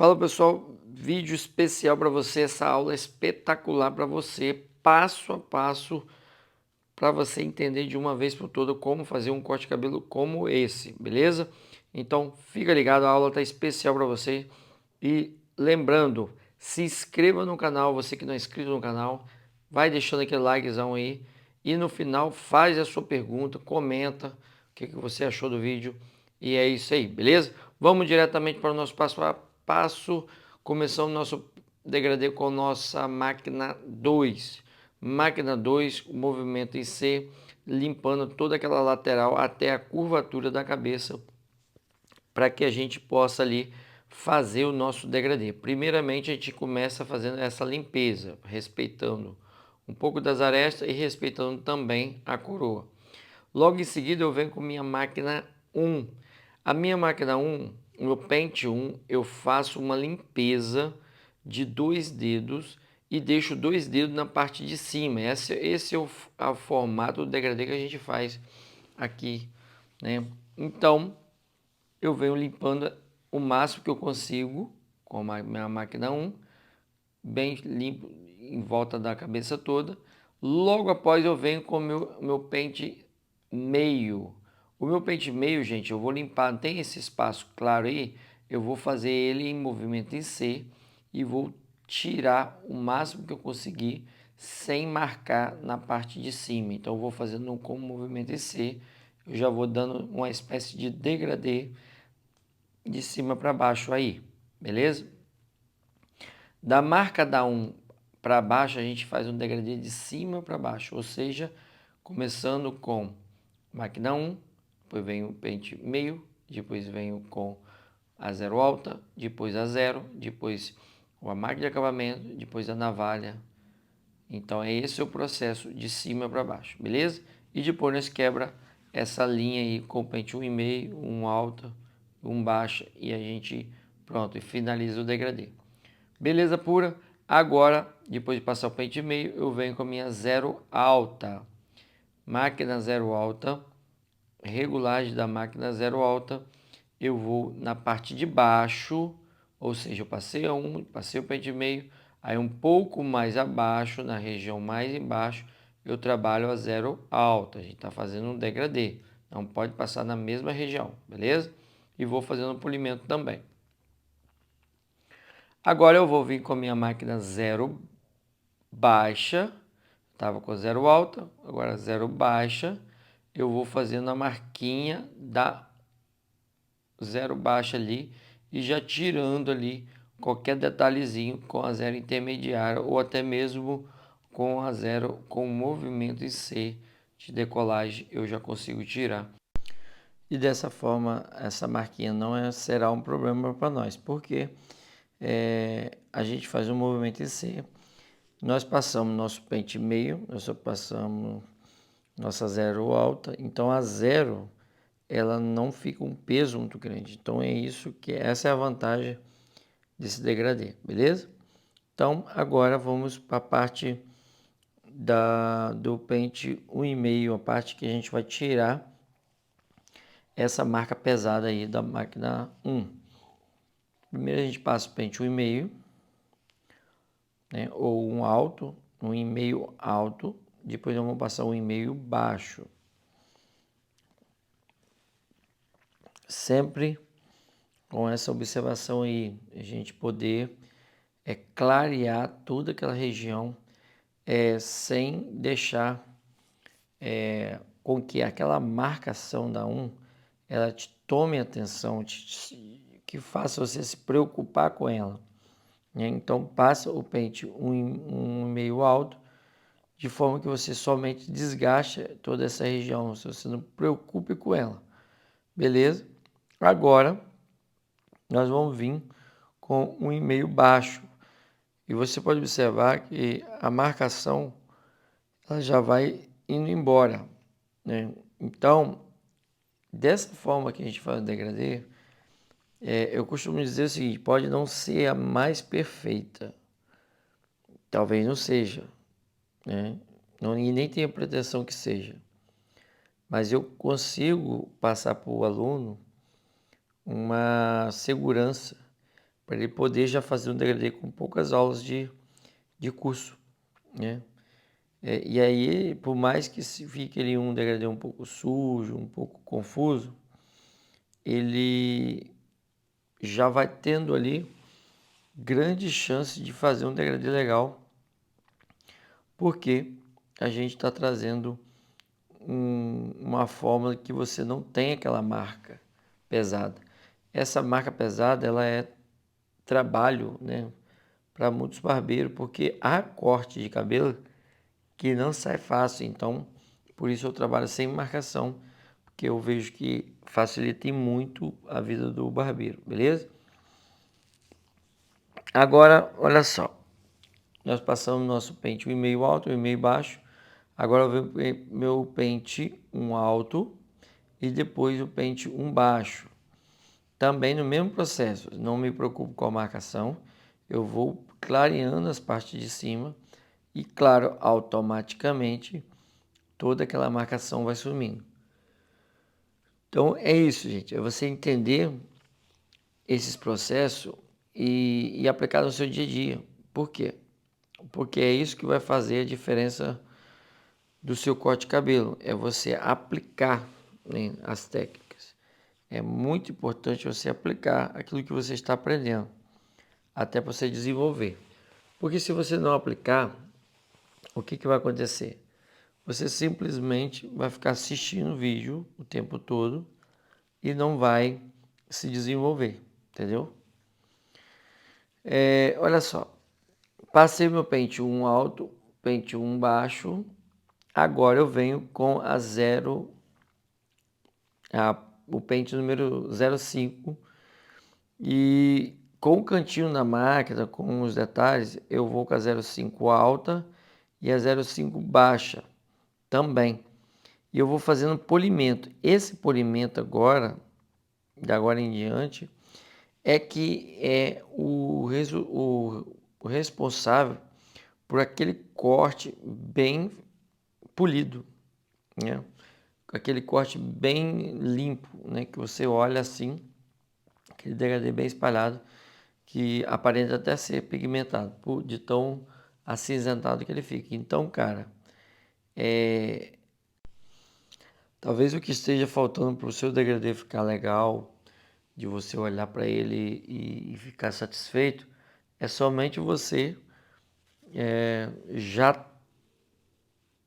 Fala pessoal, vídeo especial para você, essa aula é espetacular para você, passo a passo, para você entender de uma vez por toda como fazer um corte de cabelo como esse, beleza? Então fica ligado, a aula está especial para você. E lembrando, se inscreva no canal, você que não é inscrito no canal, vai deixando aquele likezão aí. E no final faz a sua pergunta, comenta o que você achou do vídeo. E é isso aí, beleza? Vamos diretamente para o nosso passo a passo. Começamos nosso degradê com nossa máquina 2. Máquina 2, o movimento em C, limpando toda aquela lateral até a curvatura da cabeça, para que a gente possa ali fazer o nosso degradê. Primeiramente, a gente começa fazendo essa limpeza, respeitando um pouco das arestas e respeitando também a coroa. Logo em seguida, eu venho com minha máquina 1. A minha máquina 1, no pente 1, eu faço uma limpeza de 2 dedos e deixo 2 dedos na parte de cima. Esse é o formato do degradê que a gente faz aqui, né? Então, eu venho limpando o máximo que eu consigo com a minha máquina 1, bem limpo em volta da cabeça toda. Logo após eu venho com o meu pente meio. O meu pente meio, gente, eu vou limpar, tem esse espaço claro aí, eu vou fazer ele em movimento em C e vou tirar o máximo que eu conseguir sem marcar na parte de cima. Então eu vou fazendo com movimento em C, eu já vou dando uma espécie de degradê de cima para baixo aí, beleza? Da marca da 1 para baixo, a gente faz um degradê de cima para baixo, ou seja, começando com máquina 1, depois vem o pente meio, depois venho com a 0 alta, depois a 0, depois a máquina de acabamento, depois a navalha. Então é esse o processo de cima para baixo, beleza? E depois nós quebra essa linha aí com o pente 1,5, um alta, um baixa e a gente pronto, e finaliza o degradê. Beleza pura? Agora, depois de passar o pente meio, eu venho com a minha 0 alta. Máquina 0 alta, regulagem da máquina 0 alta, eu vou na parte de baixo, ou seja, eu passei a 1, passei o pente meio, aí um pouco mais abaixo, na região mais embaixo, eu trabalho a 0 alta. A gente está fazendo um degradê, não pode passar na mesma região, beleza? E vou fazendo um polimento também. Agora eu vou vir com a minha máquina 0 baixa, estava com 0 alta, agora 0 baixa, eu vou fazendo a marquinha da 0 baixa ali e já tirando ali qualquer detalhezinho com a 0 intermediária ou até mesmo com a 0 com movimento em C de decolagem eu já consigo tirar. E dessa forma essa marquinha não será um problema para nós, porque a gente faz um movimento em C, nós passamos nosso pente meio, nós só passamos nossa 0 alta, então a 0 ela não fica um peso muito grande. Então é isso que essa é a vantagem desse degradê, beleza? Então agora vamos para a parte do pente 1,5, a parte que a gente vai tirar essa marca pesada aí da máquina 1. Primeiro a gente passa o pente 1,5, né, ou um alto, 1,5 alto, depois vamos passar 1,5 baixo. Sempre com essa observação aí, a gente poder clarear toda aquela região sem deixar com que aquela marcação da 1 ela te tome atenção, que faça você se preocupar com ela, né? Então passa o pente 1,5 alto, de forma que você somente desgaste toda essa região, se você não preocupe com ela, beleza? Agora nós vamos vir com 1,5 baixo. E você pode observar que a marcação ela já vai indo embora, né? Então, dessa forma que a gente faz o degradê, eu costumo dizer o seguinte, pode não ser a mais perfeita, talvez não seja, né? Não, e nem tenho pretensão que seja, mas eu consigo passar para o aluno uma segurança, para ele poder já fazer um degradê com poucas aulas de curso, né? E aí, por mais que fique ali um degradê um pouco sujo, um pouco confuso, ele já vai tendo ali grande chance de fazer um degradê legal, porque a gente está trazendo uma fórmula que você não tem aquela marca pesada. Essa marca pesada, ela é trabalho, né, para muitos barbeiros, porque há corte de cabelo que não sai fácil. Então, por isso eu trabalho sem marcação, porque eu vejo que facilita muito a vida do barbeiro, beleza? Agora, olha só, nós passamos nosso pente 1,5 alto, 1,5 baixo. Agora eu venho meu pente 1 alto e depois o pente 1 baixo. Também no mesmo processo, não me preocupo com a marcação, eu vou clareando as partes de cima e, claro, automaticamente toda aquela marcação vai sumindo. Então é isso, gente, é você entender esses processos e aplicar no seu dia a dia. Por quê? Porque é isso que vai fazer a diferença do seu corte de cabelo, é você aplicar, né, as técnicas. É muito importante você aplicar aquilo que você está aprendendo, até para você desenvolver. Porque se você não aplicar, o que vai acontecer? Você simplesmente vai ficar assistindo o vídeo o tempo todo e não vai se desenvolver, entendeu? Olha só, passei meu pente 1 alto, pente 1 baixo, agora eu venho com a o pente número 05 e com o cantinho na máquina, com os detalhes, eu vou com a 05 alta e a 05 baixa também. E eu vou fazendo polimento. Esse polimento agora, de agora em diante, é que é o responsável por aquele corte bem polido, né? Aquele corte bem limpo, né? Que você olha assim, aquele degradê bem espalhado, que aparenta até ser pigmentado, de tão acinzentado que ele fica. Então, cara, talvez o que esteja faltando para o seu degradê ficar legal, de você olhar para ele e ficar satisfeito, é somente você já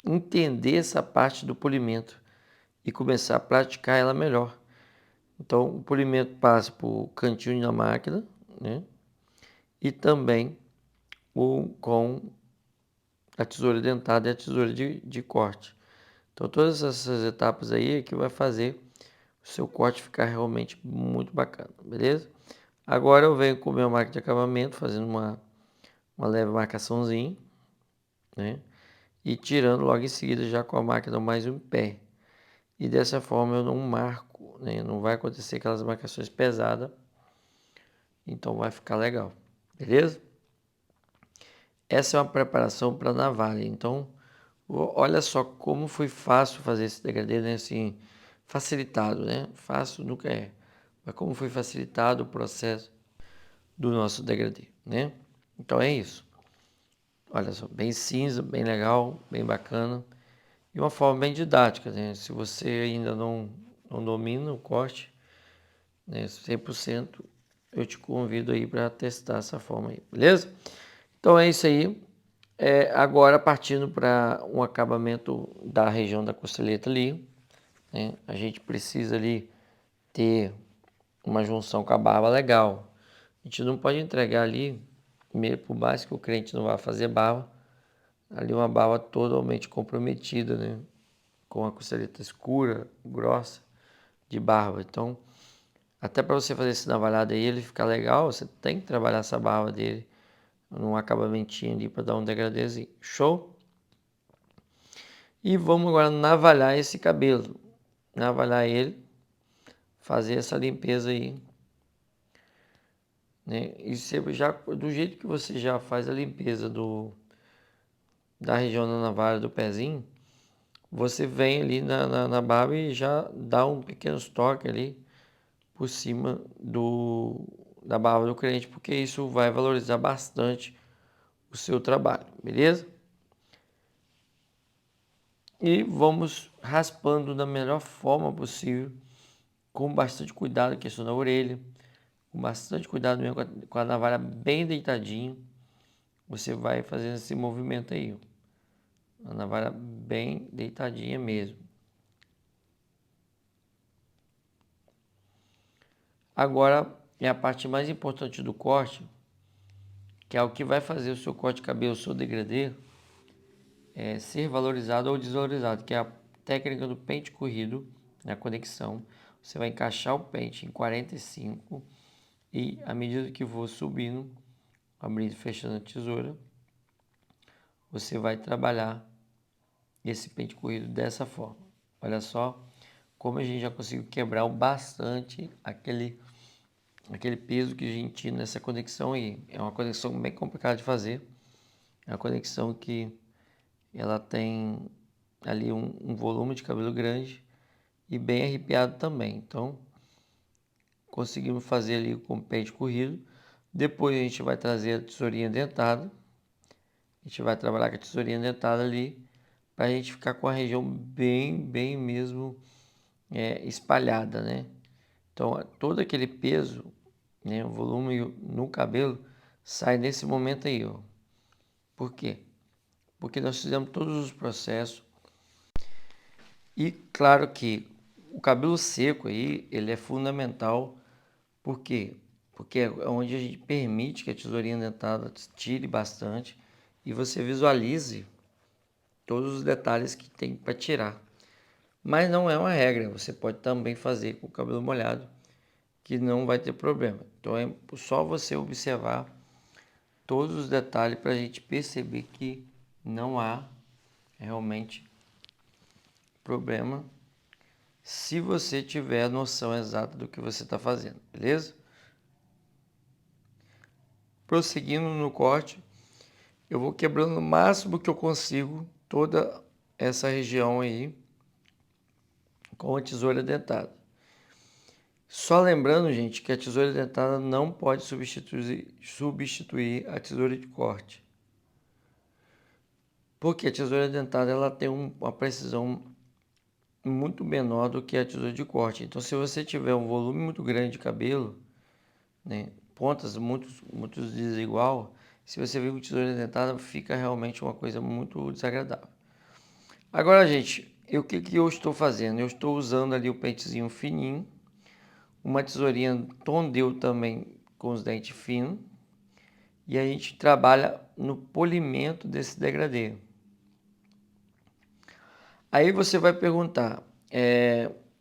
entender essa parte do polimento e começar a praticar ela melhor. Então, o polimento passa por cantinho na máquina, né? E também com a tesoura dentada e a tesoura de corte. Então, todas essas etapas aí é que vai fazer o seu corte ficar realmente muito bacana, beleza? Agora eu venho com o meu máquina de acabamento, fazendo uma leve marcaçãozinha, né? E tirando logo em seguida já com a máquina mais um pé. E dessa forma eu não marco, né? Não vai acontecer aquelas marcações pesadas, então vai ficar legal, beleza? Essa é uma preparação para navalha, então olha só como foi fácil fazer esse degradê, né? Assim, facilitado, né? Fácil nunca é, mas como foi facilitado o processo do nosso degradê, né? Então é isso. Olha só, bem cinza, bem legal, bem bacana e uma forma bem didática, né? Se você ainda não domina o corte, né, 100%, eu te convido aí para testar essa forma aí, beleza? Então é isso aí. Agora partindo para um acabamento da região da costeleta ali, né? A gente precisa ali ter uma junção com a barba legal. A gente não pode entregar ali, por mais que o cliente não vá fazer barba, ali uma barba totalmente comprometida, né? Com a costeleta escura, grossa, de barba. Então, até para você fazer esse navalhado aí, ele ficar legal, você tem que trabalhar essa barba dele num acabamentinho ali para dar um degradêzinho. Show? E vamos agora navalhar esse cabelo. Navalhar ele, fazer essa limpeza aí, né? E você já, do jeito que você já faz a limpeza da região da navalha do pezinho, você vem ali na barba e já dá um pequeno toque ali por cima da barba do cliente, porque isso vai valorizar bastante o seu trabalho, beleza? E vamos raspando da melhor forma possível, com bastante cuidado, a questão da orelha, com bastante cuidado mesmo, com a navalha bem deitadinho. Você vai fazendo esse movimento aí, ó. A navalha bem deitadinha mesmo. Agora é a parte mais importante do corte, que é o que vai fazer o seu corte de cabelo, o seu degradê, ser valorizado ou desvalorizado, que é a técnica do pente corrido na conexão. Você vai encaixar o pente em 45 e à medida que for subindo, abrindo e fechando a tesoura, você vai trabalhar esse pente corrido dessa forma. Olha só como a gente já conseguiu quebrar bastante aquele peso que a gente tinha nessa conexão aí. É uma conexão bem complicada de fazer. É uma conexão que ela tem ali um volume de cabelo grande e bem arrepiado também. Então, conseguimos fazer ali com o pente corrido. Depois a gente vai trazer a tesourinha dentada. A gente vai trabalhar com a tesourinha dentada ali para a gente ficar com a região bem mesmo espalhada, né? Então, todo aquele peso, né, o volume no cabelo sai nesse momento aí, ó. Por quê? Porque nós fizemos todos os processos e claro que o cabelo seco aí, ele é fundamental. Por quê? Porque é onde a gente permite que a tesourinha dentada tire bastante e você visualize todos os detalhes que tem para tirar. Mas não é uma regra, você pode também fazer com o cabelo molhado, que não vai ter problema. Então é só você observar todos os detalhes para a gente perceber que não há realmente problema se você tiver a noção exata do que você está fazendo, beleza? Prosseguindo no corte, eu vou quebrando o máximo que eu consigo toda essa região aí com a tesoura dentada. Só lembrando, gente, que a tesoura dentada não pode substituir a tesoura de corte. Porque a tesoura dentada ela tem uma precisão muito menor do que a tesoura de corte. Então, se você tiver um volume muito grande de cabelo, né, pontas muito desigual, se você vir com tesoura dentada, fica realmente uma coisa muito desagradável. Agora, gente, o que eu estou fazendo? Eu estou usando ali o pentezinho fininho, uma tesourinha Tondeu também com os dentes finos, e a gente trabalha no polimento desse degradê. Aí você vai perguntar,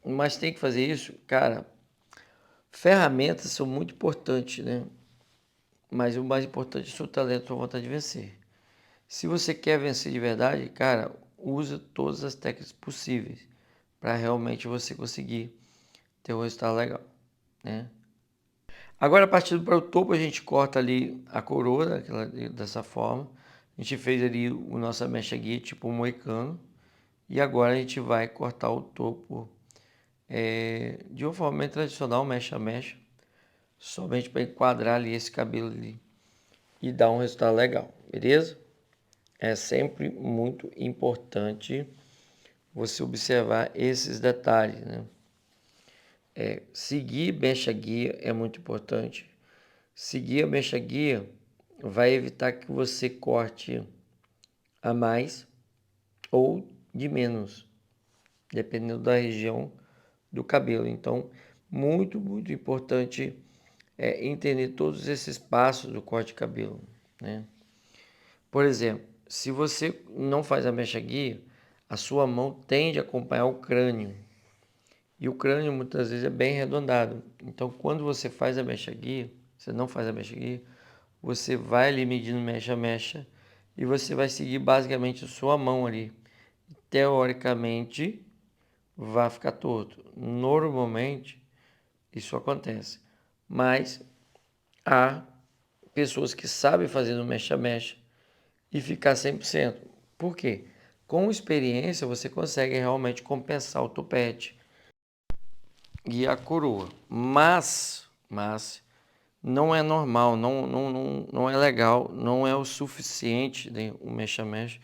mas tem que fazer isso? Cara, ferramentas são muito importantes, né? Mas o mais importante é o seu talento, a sua vontade de vencer. Se você quer vencer de verdade, cara, usa todas as técnicas possíveis para realmente você conseguir ter um resultado legal, né? Agora, partindo para o topo, a gente corta ali a coroa, dessa forma. A gente fez ali o nossa mecha guia, tipo um moicano. E agora a gente vai cortar o topo de uma forma bem tradicional, mecha a mecha. Somente para enquadrar ali esse cabelo ali e dar um resultado legal, beleza? É sempre muito importante você observar esses detalhes, né? Seguir mecha guia é muito importante. Seguir a mecha guia vai evitar que você corte a mais ou de menos, dependendo da região do cabelo. Então, muito importante entender todos esses passos do corte de cabelo, né? Por exemplo, se você não faz a mecha guia, a sua mão tende a acompanhar o crânio. E o crânio muitas vezes é bem arredondado. Então, quando você faz a mecha guia, você não faz a mecha guia, você vai ali medindo mecha a mecha e você vai seguir basicamente a sua mão ali. Teoricamente, vai ficar torto. Normalmente, isso acontece. Mas há pessoas que sabem fazer no mecha a mecha e ficar 100%. Por quê? Com experiência, você consegue realmente compensar o topete e a coroa. Mas não é normal, não é legal, não é o suficiente, né, o mexa-mexa,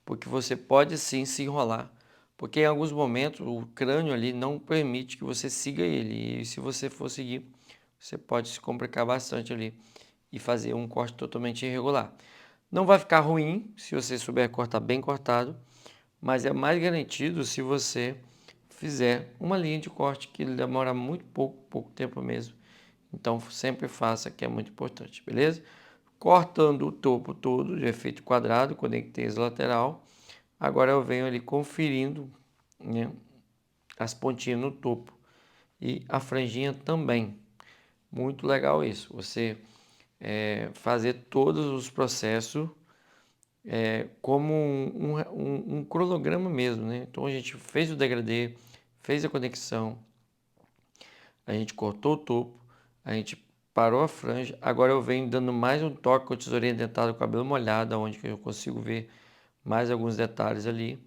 porque você pode sim se enrolar, porque em alguns momentos o crânio ali não permite que você siga ele, e se você for seguir, você pode se complicar bastante ali e fazer um corte totalmente irregular. Não vai ficar ruim se você souber cortar bem cortado, mas é mais garantido se você fizer uma linha de corte que demora muito pouco tempo mesmo. Então sempre faça, que é muito importante, beleza? Cortando o topo todo de efeito quadrado, conectei as lateral. Agora eu venho ali conferindo, né, as pontinhas no topo e a franjinha também. Muito legal isso, você fazer todos os processos como um cronograma mesmo, né? Então a gente fez o degradê, fez a conexão, a gente cortou o topo, a gente parou a franja. Agora eu venho dando mais um toque com a tesourinha dentada, com o cabelo molhado, onde eu consigo ver mais alguns detalhes ali.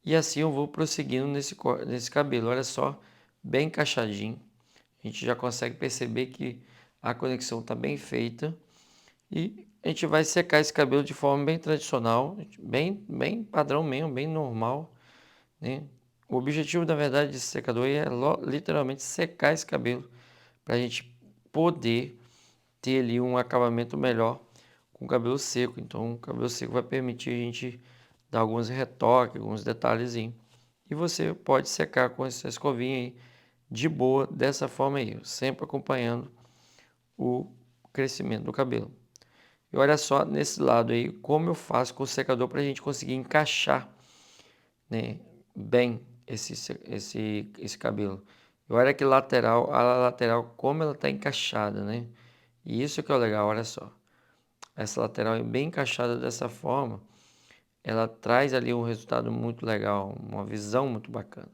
E assim eu vou prosseguindo nesse cabelo. Olha só, bem encaixadinho. A gente já consegue perceber que a conexão está bem feita. E a gente vai secar esse cabelo de forma bem tradicional, bem padrão mesmo, bem normal, né? O objetivo, na verdade, desse secador é literalmente secar esse cabelo para a gente poder ter ali um acabamento melhor com o cabelo seco. Então, o cabelo seco vai permitir a gente dar alguns retoques, alguns detalhezinhos. E você pode secar com essa escovinha aí de boa, dessa forma aí, sempre acompanhando o crescimento do cabelo. E olha só nesse lado aí como eu faço com o secador para a gente conseguir encaixar, né, bem esse cabelo. E olha que lateral, a lateral como ela está encaixada, né? E isso que é o legal, olha só. Essa lateral é bem encaixada dessa forma, ela traz ali um resultado muito legal, uma visão muito bacana.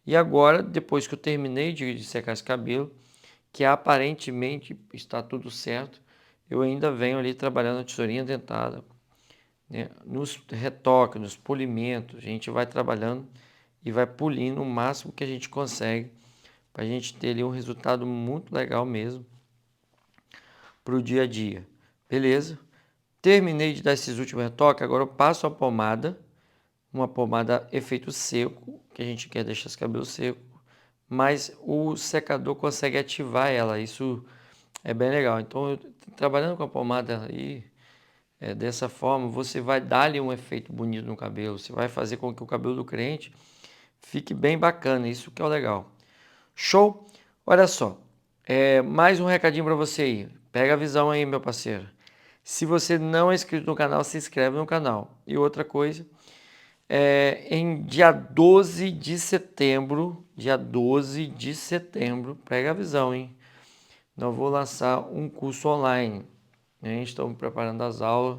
E agora, depois que eu terminei de secar esse cabelo, que aparentemente está tudo certo, eu ainda venho ali trabalhando a tesourinha dentada, né? Nos retoques, nos polimentos, a gente vai trabalhando e vai polindo o máximo que a gente consegue para a gente ter ali um resultado muito legal mesmo para o dia a dia. Beleza? Terminei de dar esses últimos retoques, agora eu passo a pomada, uma pomada efeito seco, que a gente quer deixar esse cabelo seco, mas o secador consegue ativar ela, isso é bem legal. Então, trabalhando com a pomada aí, dessa forma, você vai dar-lhe um efeito bonito no cabelo, você vai fazer com que o cabelo do cliente fique bem bacana, isso que é o legal. Show? Olha só, mais um recadinho para você aí. Pega a visão aí, meu parceiro. Se você não é inscrito no canal, se inscreve no canal. E outra coisa, em dia 12 de setembro, pega a visão, hein? Eu vou lançar um curso online, né? Estamos preparando as aulas,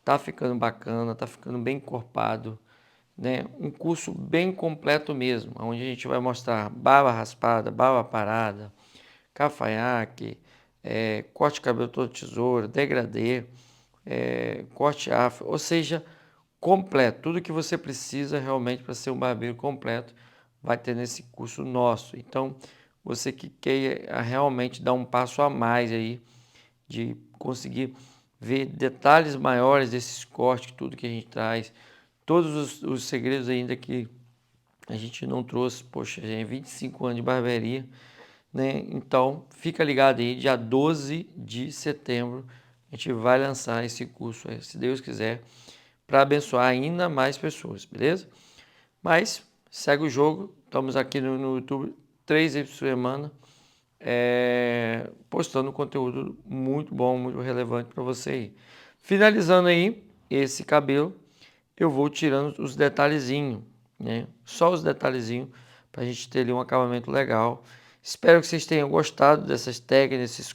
tá ficando bacana, tá ficando bem encorpado, né? Um curso bem completo mesmo, onde a gente vai mostrar barba raspada, barba parada, cavanhaque, corte de cabelo todo tesoura, degradê, corte afro, ou seja, completo. Tudo que você precisa realmente para ser um barbeiro completo vai ter nesse curso nosso. Então, você que quer realmente dar um passo a mais aí, de conseguir ver detalhes maiores desses cortes, tudo que a gente traz, todos os segredos ainda que a gente não trouxe, poxa, já é 25 anos de barbearia, né? Então, fica ligado aí, dia 12 de setembro, a gente vai lançar esse curso, se Deus quiser, para abençoar ainda mais pessoas, beleza? Mas, segue o jogo, estamos aqui no YouTube 3 vezes por semana, postando conteúdo muito bom, muito relevante para você aí. Finalizando aí esse cabelo, eu vou tirando os detalhezinhos, né? Só os detalhezinhos para a gente ter ali um acabamento legal. Espero que vocês tenham gostado dessas técnicas,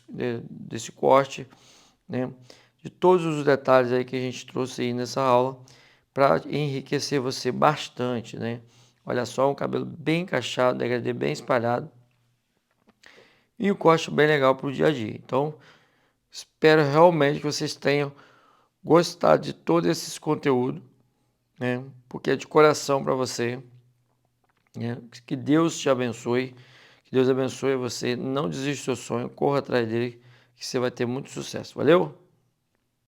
desse corte, né? De todos os detalhes aí que a gente trouxe aí nessa aula para enriquecer você bastante, né? Olha só, um cabelo bem encaixado, degradê bem espalhado e um corte bem legal para o dia a dia. Então, espero realmente que vocês tenham gostado de todos esses conteúdos, né? Porque é de coração para você, né? Que Deus te abençoe, que Deus abençoe você, não desista do seu sonho, corra atrás dele, que você vai ter muito sucesso. Valeu?